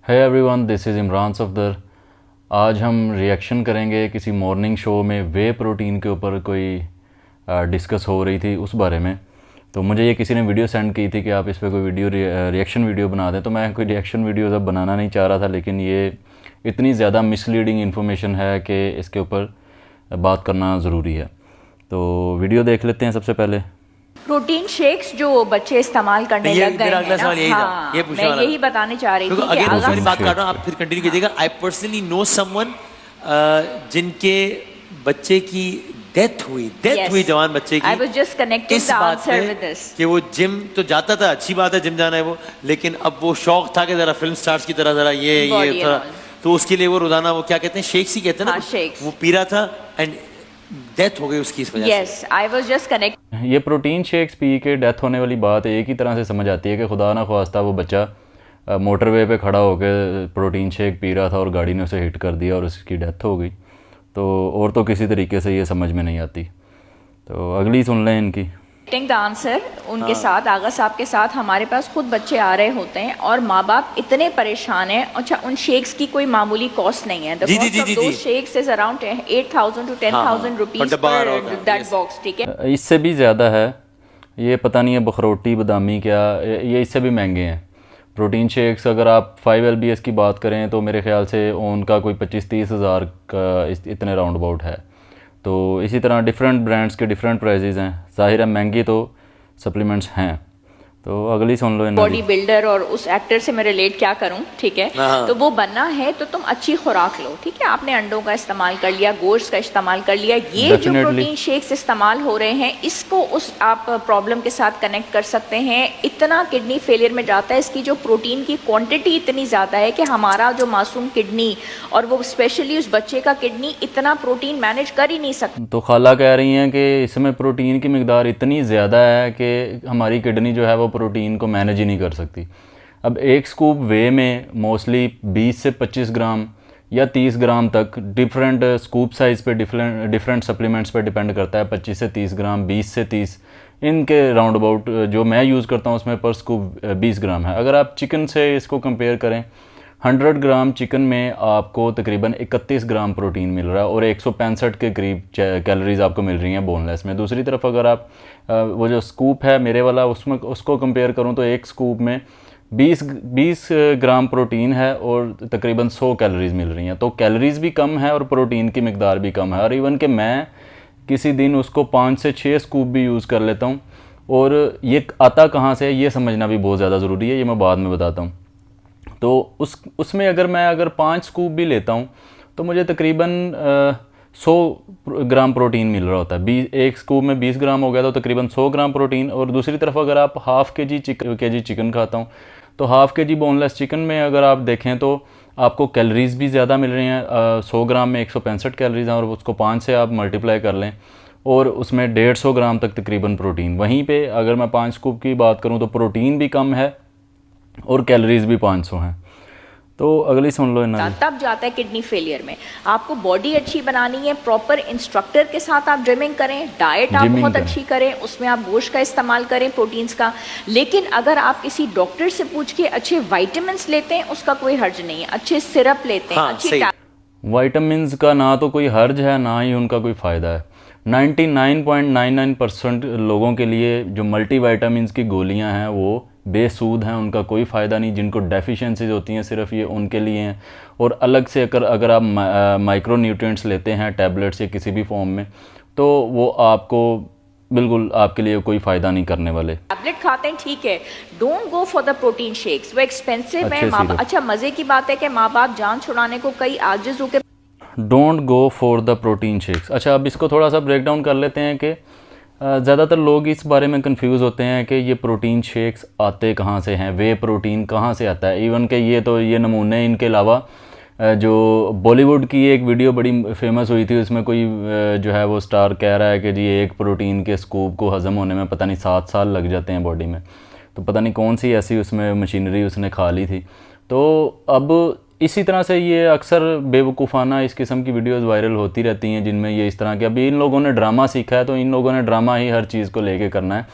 है everyone, this is Imran Safdar. आज हम रिएक्शन करेंगे किसी मॉर्निंग शो में वे प्रोटीन के ऊपर कोई डिस्कस हो रही थी उस बारे में। तो मुझे ये किसी ने वीडियो सेंड की थी कि आप इस पर कोई वीडियो रिएक्शन वीडियो बना दें। तो मैं कोई रिएक्शन वीडियो अब बनाना नहीं चाह रहा था, लेकिन ये इतनी ज़्यादा मिसलीडिंग इन्फॉर्मेशन है कि इसके ऊपर बात करना ज़रूरी है। तो वीडियो देख लेते हैं। सबसे पहले प्रोटीन शेक्स जो बच्चे इस्तेमाल करने लग गए हैं ना, हाँ, मैं यही बताने चाह रही थी कि अगर बात कर रहा हूँ, आप फिर कंटिन्यू कीजिएगा। आई पर्सनली नो समवन जिनके बच्चे की डेथ हुई जवान बच्चे की। I was just connecting the answer with this. कि वो जिम तो जाता था, अच्छी बात है जिम जाना है वो, लेकिन अब वो शौक था कि जरा फिल्म स्टार्स की तरह जरा ये था, तो उसके लिए वो रोजाना वो क्या कहते हैं, शेक्स ही कहते हैं ना, वो पी रहा था एंड डेथ हो गई उसकी इस वजह से। Yes, I was just connecting. ये प्रोटीन शेक्स पी के डेथ होने वाली बात एक ही तरह से समझ आती है कि खुदा ना ख्वास्ता वो बच्चा मोटरवे पे खड़ा होकर प्रोटीन शेक पी रहा था और गाड़ी ने उसे हिट कर दिया और उसकी डेथ हो गई। तो और तो किसी तरीके से ये समझ में नहीं आती। तो अगली सुन लें इनकी द आंसर उनके साथ, आगा साहब के साथ। हमारे पास खुद बच्चे आ रहे होते हैं और माँ बाप इतने परेशान हैं। अच्छा, उन शेक्स की कोई मामूली कॉस्ट नहीं है। The cost of those shakes is around 8,000 to 10,000 rupees पर दैट बॉक्स, ठीक है। इससे भी ज़्यादा है ये, पता नहीं है बखरोटी बादामी क्या, ये इससे भी महंगे हैं प्रोटीन शेक्स। अगर आप 5 LBS की बात करें तो मेरे ख्याल से उनका कोई 25-30 हज़ार का इतने राउंड अबाउट है। तो इसी तरह डिफरेंट ब्रांड्स के डिफरेंट प्राइजेज़ हैं। ज़ाहिर है महंगी तो सप्लीमेंट्स हैं। तो अगली सुन लो। बॉडी बिल्डर और उस एक्टर से मैं रिलेट क्या करूं, ठीक है। तो वो बनना है तो तुम अच्छी खुराक लो, ठीक है। आपने अंडों का इस्तेमाल कर लिया, गोश्त का इस्तेमाल कर लिया, ये जो प्रोटीन शेक्स इस्तेमाल हो रहे हैं इसको उस आप प्रॉब्लम के साथ कनेक्ट कर सकते हैं। इतना किडनी फेलियर में जाता है, इसकी जो प्रोटीन की क्वांटिटी इतनी ज़्यादा है कि हमारा जो मासूम किडनी और वो स्पेशली उस बच्चे का किडनी इतना प्रोटीन मैनेज कर ही नहीं सकता। तो खाला कह रही हैं कि इसमें प्रोटीन की मिकदार इतनी ज़्यादा है कि हमारी किडनी जो है वो प्रोटीन को मैनेज ही नहीं कर सकती। अब एक स्कूप वे में मोस्टली 20 से 25 ग्राम या 30 ग्राम तक, डिफरेंट स्कूप साइज़ पे डिफरेंट सप्लीमेंट्स पे डिपेंड करता है। 25 से 30 ग्राम, 20 से 30, इनके राउंड अबाउट जो मैं यूज़ करता हूँ उसमें पर स्कूप 20 ग्राम है। अगर आप चिकन से इसको कंपेयर करें, 100 ग्राम चिकन में आपको तकरीबन 31 ग्राम प्रोटीन मिल रहा है और 165 के करीब कैलोरीज आपको मिल रही हैं बोनलेस में। दूसरी तरफ अगर आप वो जो स्कूप है मेरे वाला उसमें उसको कंपेयर करूं तो एक स्कूप में 20 ग्राम प्रोटीन है और तकरीबन 100 कैलोरीज मिल रही हैं। तो कैलोरीज भी कम है और प्रोटीन की मिकदार भी कम है। और इवन कि मैं किसी दिन उसको 5 से 6 स्कूप भी यूज़ कर लेता हूँ। और ये आता कहाँ से है ये समझना भी बहुत ज़्यादा ज़रूरी है, ये मैं बाद में बताता हूँ। तो उसमें अगर 5 स्कूप भी लेता हूँ तो मुझे तकरीबन 100 ग्राम प्रोटीन मिल रहा होता है। एक स्कूप में 20 ग्राम हो गया तो तकरीबन 100 ग्राम प्रोटीन। और दूसरी तरफ अगर आप हाफ़ के जी चिकन खाता हूँ तो हाफ़ के जी बोनलेस चिकन में अगर आप देखें तो आपको कैलोरीज़ भी ज़्यादा मिल रही हैं। 100 ग्राम में 165 कैलोरीज़ हैं और उसको 5 से आप मल्टीप्लाई कर लें और उसमें 150 ग्राम तक तकरीबन प्रोटीन। वहीं पे अगर मैं 5 स्कूप की बात करूँ तो प्रोटीन भी कम है और कैलोरीज भी 500 हैं। तो अगली सुन लो। तब जाता है किडनी फेलियर में। आपको बॉडी अच्छी बनानी है, प्रॉपर इंस्ट्रक्टर के साथ आप जिमिंग करें, डाइट आप बहुत अच्छी करें, उसमें आप गोश्त का इस्तेमाल करें प्रोटीन्स का। लेकिन अगर आप किसी डॉक्टर से पूछ के अच्छे विटामिन्स लेते हैं उसका कोई हर्ज नहीं है। अच्छे सिरप लेते हैं, अच्छी विटामिन्स का ना तो कोई हर्ज है ना ही उनका कोई फ़ायदा है। 99.99% लोगों के लिए जो मल्टी विटामिन्स की गोलियां हैं वो बेसूद हैं, उनका कोई फ़ायदा नहीं। जिनको डेफिशिएंसीज होती हैं सिर्फ ये उनके लिए हैं। और अलग से अगर आप माइक्रो न्यूट्रिएंट्स लेते हैं टैबलेट्स या किसी भी फॉर्म में तो वो आपको बिल्कुल आपके लिए कोई फ़ायदा नहीं करने वाले। टैबलेट खाते हैं ठीक है, don't go for the protein shakes, वो एक्सपेंसिव है। अच्छा, मज़े की बात है कि माँ बाप जान छुड़ाने को कई आजिज़ होकर don't go for the protein shakes. अच्छा, अब इसको थोड़ा सा ब्रेक डाउन कर लेते हैं कि ज़्यादातर लोग इस बारे में कंफ्यूज होते हैं कि ये प्रोटीन शेक्स आते कहाँ से हैं, वे प्रोटीन कहाँ से आता है। इवन कि ये नमूने इनके अलावा जो बॉलीवुड की एक वीडियो बड़ी फेमस हुई थी उसमें कोई जो है वो स्टार कह रहा है कि जी एक प्रोटीन के स्कूप को हज़म होने में पता नहीं 7 साल लग जाते हैं बॉडी में। तो पता नहीं कौन सी ऐसी उसमें मशीनरी उसने खा ली थी। तो अब इसी तरह से ये अक्सर बेवकूफ़ाना इस किस्म की वीडियोस वायरल होती रहती हैं जिनमें ये इस तरह के, अभी इन लोगों ने ड्रामा सीखा है तो इन लोगों ने ड्रामा ही हर चीज़ को लेके करना है।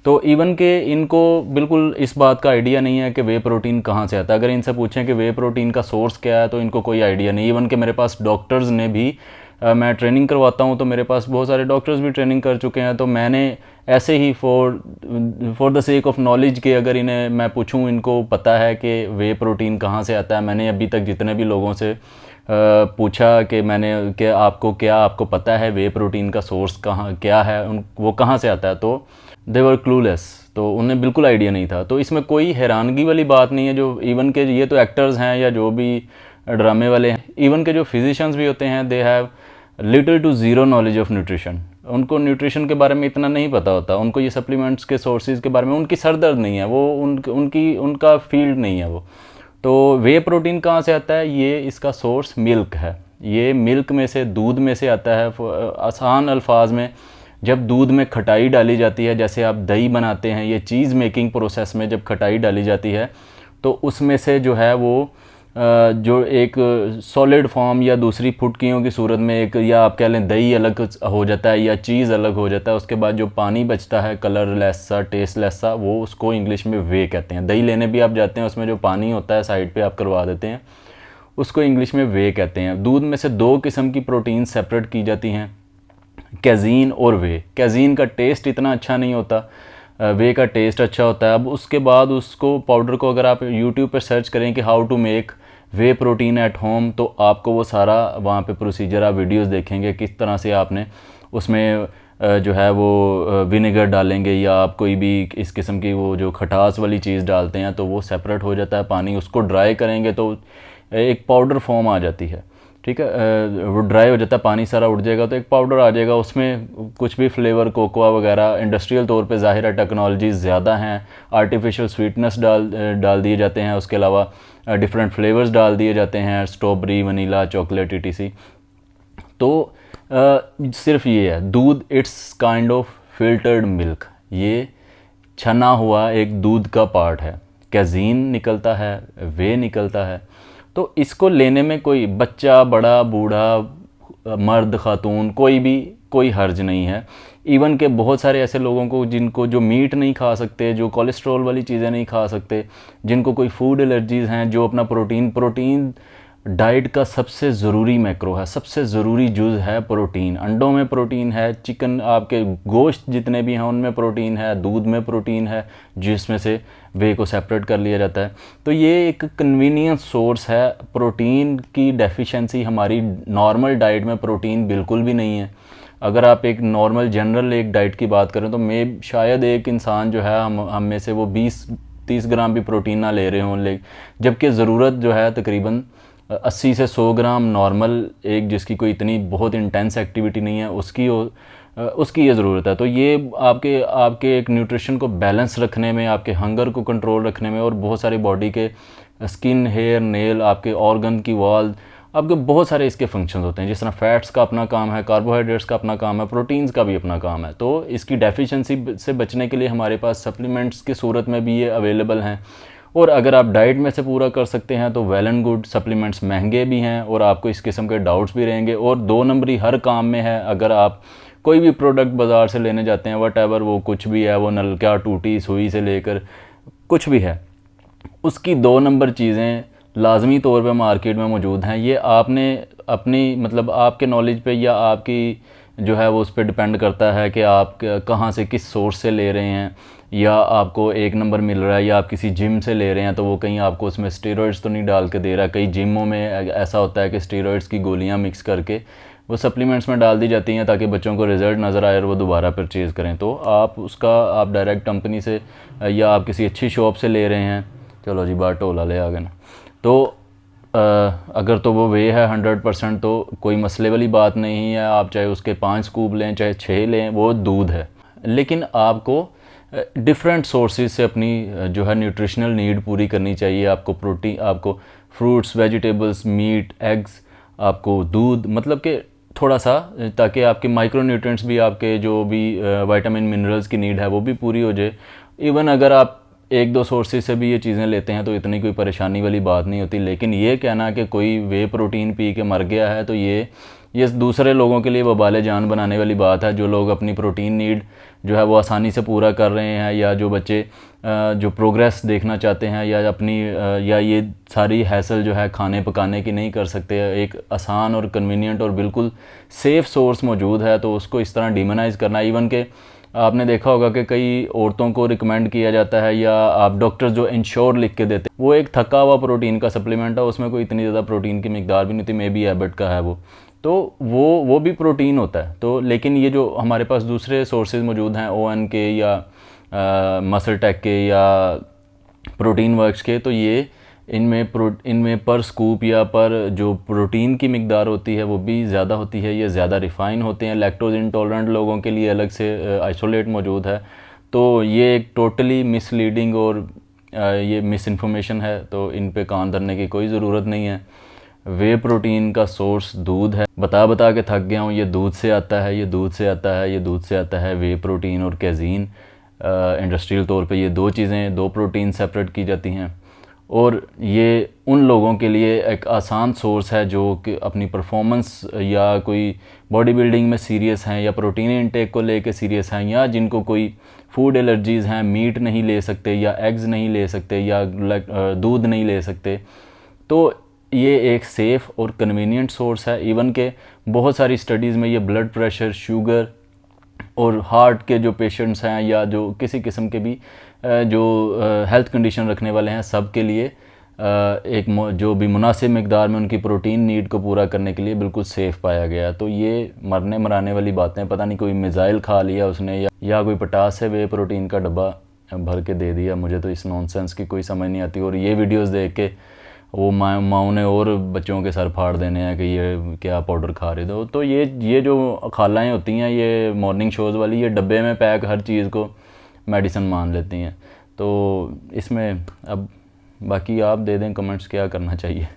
तो इवन के इनको बिल्कुल इस बात का आइडिया नहीं है कि वे प्रोटीन कहाँ से आता है। अगर इनसे पूछें कि वे प्रोटीन का सोर्स क्या है तो इनको कोई आइडिया नहीं। इवन के मेरे पास डॉक्टर्स ने भी मैं ट्रेनिंग करवाता हूँ तो मेरे पास बहुत सारे डॉक्टर्स भी ट्रेनिंग कर चुके हैं, तो मैंने ऐसे ही for the sake of knowledge के अगर इन्हें मैं पूछूं इनको पता है कि वे प्रोटीन कहाँ से आता है। मैंने अभी तक जितने भी लोगों से पूछा कि आपको पता है वे प्रोटीन का सोर्स क्या है, वो कहाँ से आता है, तो दे वर क्लूलेस, तो उन्हें बिल्कुल आइडिया नहीं था। तो इसमें कोई हैरानगी वाली बात नहीं है। जो इवन के ये तो एक्टर्स हैं या जो भी ड्रामे वाले हैं, इवन के जो फिजिशियंस भी होते हैं, they have little to zero knowledge of nutrition. उनको न्यूट्रिशन के बारे में इतना नहीं पता होता, उनको ये सप्लीमेंट्स के सोर्सेज के बारे में उनकी सर दर्द नहीं है, वो उनका फील्ड नहीं है वो। तो वे प्रोटीन कहाँ से आता है, ये इसका सोर्स मिल्क है। ये मिल्क में से, दूध में से आता है। आसान अल्फाज में, जब दूध में खटाई डाली जाती है, जैसे आप दही बनाते हैं, ये चीज़ मेकिंग प्रोसेस में जब खटाई डाली जाती है तो उसमें से जो है वो जो एक सॉलिड फॉर्म या दूसरी फुटकियों की सूरत में एक, या आप कह लें दही अलग हो जाता है या चीज़ अलग हो जाता है। उसके बाद जो पानी बचता है कलरलेस सा, टेस्टलेस सा, वो उसको इंग्लिश में वे कहते हैं। दही लेने भी आप जाते हैं, उसमें जो पानी होता है साइड पे आप करवा देते हैं, उसको इंग्लिश में वे कहते हैं। दूध में से 2 किस्म की प्रोटीन सेपरेट की जाती हैं, कैज़ीन और वे। कैज़ीन का टेस्ट इतना अच्छा नहीं होता, वे का टेस्ट अच्छा होता है। अब उसके बाद उसको पाउडर को अगर आप यूट्यूब पर सर्च करें कि how to make whey protein at home, तो आपको वो सारा वहाँ पे प्रोसीजर आप वीडियोस देखेंगे किस तरह से आपने उसमें जो है वो विनेगर डालेंगे या आप कोई भी इस किस्म की वो जो खटास वाली चीज़ डालते हैं तो वो सेपरेट हो जाता है पानी। उसको ड्राई करेंगे तो एक पाउडर फॉर्म आ जाती है, ठीक है, वो ड्राई हो जाता है, पानी सारा उड़ जाएगा तो एक पाउडर आ जाएगा। उसमें कुछ भी फ्लेवर, कोकोआ वगैरह, इंडस्ट्रियल तौर पे ज़ाहिर है टेक्नोलॉजीज़ ज़्यादा हैं, आर्टिफिशियल स्वीटनेस डाल दिए जाते हैं, उसके अलावा डिफरेंट फ्लेवर्स डाल दिए जाते हैं, स्ट्रॉबेरी, वनीला, चॉकलेट, etc। तो सिर्फ ये है दूध, it's kind of filtered milk, ये छना हुआ एक दूध का पार्ट है। कैज़ीन निकलता है, वे निकलता है। तो इसको लेने में कोई बच्चा, बड़ा, बूढ़ा, मर्द, खातून, कोई हर्ज नहीं है। इवन के बहुत सारे ऐसे लोगों को जिनको जो मीट नहीं खा सकते, जो कोलेस्ट्रॉल वाली चीज़ें नहीं खा सकते, जिनको कोई फूड एलर्जीज़ हैं, जो अपना प्रोटीन डाइट का सबसे ज़रूरी मैक्रो है, सबसे ज़रूरी जुज़ है प्रोटीन। अंडों में प्रोटीन है, चिकन, आपके गोश्त जितने भी हैं उनमें प्रोटीन है, दूध में प्रोटीन है जिसमें से वे को सेपरेट कर लिया जाता है। तो ये एक कन्वीनियंस सोर्स है। प्रोटीन की डेफिशिएंसी हमारी नॉर्मल डाइट में प्रोटीन बिल्कुल भी नहीं है। अगर आप एक नॉर्मल जनरल एक डाइट की बात करें तो मैं शायद एक इंसान जो है हम में से वो 20-30 ग्राम भी प्रोटीन ना ले रहे हों, जबकि ज़रूरत जो है तकरीबन 80 से 100 ग्राम नॉर्मल, एक जिसकी कोई इतनी बहुत इंटेंस एक्टिविटी नहीं है उसकी ये ज़रूरत है। तो ये आपके एक न्यूट्रिशन को बैलेंस रखने में, आपके हंगर को कंट्रोल रखने में, और बहुत सारे बॉडी के स्किन, हेयर, नेल, आपके ऑर्गन की वॉल, आपके बहुत सारे इसके फंक्शंस होते हैं। जिस तरह फैट्स का अपना काम है, कार्बोहाइड्रेट्स का अपना काम है, प्रोटीन्स का भी अपना काम है। तो इसकी डेफिशिएंसी से बचने के लिए हमारे पास सप्लीमेंट्स की सूरत में भी ये अवेलेबल हैं। और अगर आप डाइट में से पूरा कर सकते हैं तो वेल एंड गुड। सप्लीमेंट्स महंगे भी हैं और आपको इस किस्म के डाउट्स भी रहेंगे। और 2 नंबरी हर काम में है। अगर आप कोई भी प्रोडक्ट बाज़ार से लेने जाते हैं, वट वो कुछ भी है, वो नलका, टूटी, सुई से लेकर कुछ भी है, उसकी 2 नंबर चीज़ें लाजमी तौर पे मार्केट में मौजूद हैं। ये आपने अपनी मतलब आपके नॉलेज पे या आपकी जो है वो उस पर डिपेंड करता है कि आप कहाँ से, किस सोर्स से ले रहे हैं, या आपको 1 नंबर मिल रहा है या आप किसी जिम से ले रहे हैं तो वो कहीं आपको उसमें स्टेरॉइड्स तो नहीं डाल के दे रहा। कई जिमों में ऐसा होता है कि स्टेरॉइड्स की गोलियां मिक्स करके वो सप्लीमेंट्स में डाल दी जाती हैं ताकि बच्चों को रिज़ल्ट नज़र आए और वो दोबारा परचेज़ करें। तो आप डायरेक्ट कंपनी से या आप किसी अच्छी शॉप से ले रहे हैं, चलो जी बात टोला ले आ गए ना, तो अगर तो वो वे है 100% तो कोई मसले वाली बात नहीं है। आप चाहे उसके 5 स्कूप लें चाहे 6 लें, वो दूध है। लेकिन आपको डिफरेंट सोर्सेज से अपनी जो है न्यूट्रिशनल नीड पूरी करनी चाहिए। आपको प्रोटीन, आपको फ्रूट्स, वेजिटेबल्स, मीट, एग्स, आपको दूध, मतलब कि थोड़ा सा, ताकि आपके माइक्रोन्यूट्रिएंट्स भी, आपके जो भी विटामिन मिनरल्स की नीड है वो भी पूरी हो जाए। इवन अगर आप 1-2 सोर्सेज से भी ये चीज़ें लेते हैं तो इतनी कोई परेशानी वाली बात नहीं होती। लेकिन ये कहना कि कोई वे प्रोटीन पी के मर गया है तो ये ये दूसरे लोगों के लिए वबाल जान बनाने वाली बात है। जो लोग अपनी प्रोटीन नीड जो है वो आसानी से पूरा कर रहे हैं, या जो बच्चे जो प्रोग्रेस देखना चाहते हैं, या अपनी या ये सारी हैसल जो है खाने पकाने की नहीं कर सकते, एक आसान और कन्वीनियंट और बिल्कुल सेफ़ सोर्स मौजूद है, तो उसको इस तरह डिमोनाइज़ करना। इवन के आपने देखा होगा कि कई औरतों को रिकमेंड किया जाता है, या आप डॉक्टर्स जो इंश्योर लिख के देते हैं, वो एक थका हुआ प्रोटीन का सप्लीमेंट है, उसमें कोई इतनी ज़्यादा प्रोटीन की मिकदार भी नहीं थी, मे बी एबट का है वो, तो वो भी प्रोटीन होता है। तो लेकिन ये जो हमारे पास दूसरे सोर्सेज मौजूद हैं ON के या मसल टेक के या प्रोटीन वर्क्स के, तो ये इनमें पर स्कूप या पर जो प्रोटीन की मिकदार होती है वो भी ज़्यादा होती है, ये ज़्यादा रिफ़ाइन होते हैं। लैक्टोज इंटॉलरेंट लोगों के लिए अलग से आइसोलेट मौजूद है। तो ये एक टोटली मिसलीडिंग और ये मिस इन्फॉर्मेशन है, तो इन पे कान धरने की कोई ज़रूरत नहीं है। वे प्रोटीन का सोर्स दूध है। बता के थक गया हूँ, ये दूध से आता है, ये दूध से आता है, ये दूध से आता है। वे प्रोटीन और कैज़ीन इंडस्ट्रियल तौर पे ये दो चीज़ें, दो प्रोटीन सेपरेट की जाती हैं, और ये उन लोगों के लिए एक आसान सोर्स है जो कि अपनी परफॉर्मेंस या कोई बॉडी बिल्डिंग में सीरियस हैं, या प्रोटीन इनटेक को लेके सीरियस हैं, या जिनको कोई फूड एलर्जीज़ हैं, मीट नहीं ले सकते या एग्स नहीं ले सकते या दूध नहीं ले सकते, तो ये एक सेफ़ और कन्वीनियंट सोर्स है। इवन के बहुत सारी स्टडीज़ में ये ब्लड प्रेशर, शुगर और हार्ट के जो पेशेंट्स हैं, या जो किसी किस्म के भी जो हेल्थ कंडीशन रखने वाले हैं, सब के लिए एक जो भी मुनासिब मिकदार में उनकी प्रोटीन नीड को पूरा करने के लिए बिल्कुल सेफ़ पाया गया। तो ये मरने मराने वाली बातें, पता नहीं कोई मिसाइल खा लिया उसने या कोई पटास से वे प्रोटीन का डब्बा भर के दे दिया, मुझे तो इस नॉनसेंस की कोई समझ नहीं आती। और ये वीडियोस देख के वो माँओं ने और बच्चों के सर फाड़ देने हैं कि ये क्या पाउडर खा रहे हो। तो ये जो खालाएँ होती हैं, ये मॉर्निंग शोज़ वाली, ये डब्बे में पैक हर चीज़ को मेडिसिन मान लेती हैं। तो इसमें अब बाकी आप दे दें कमेंट्स, क्या करना चाहिए।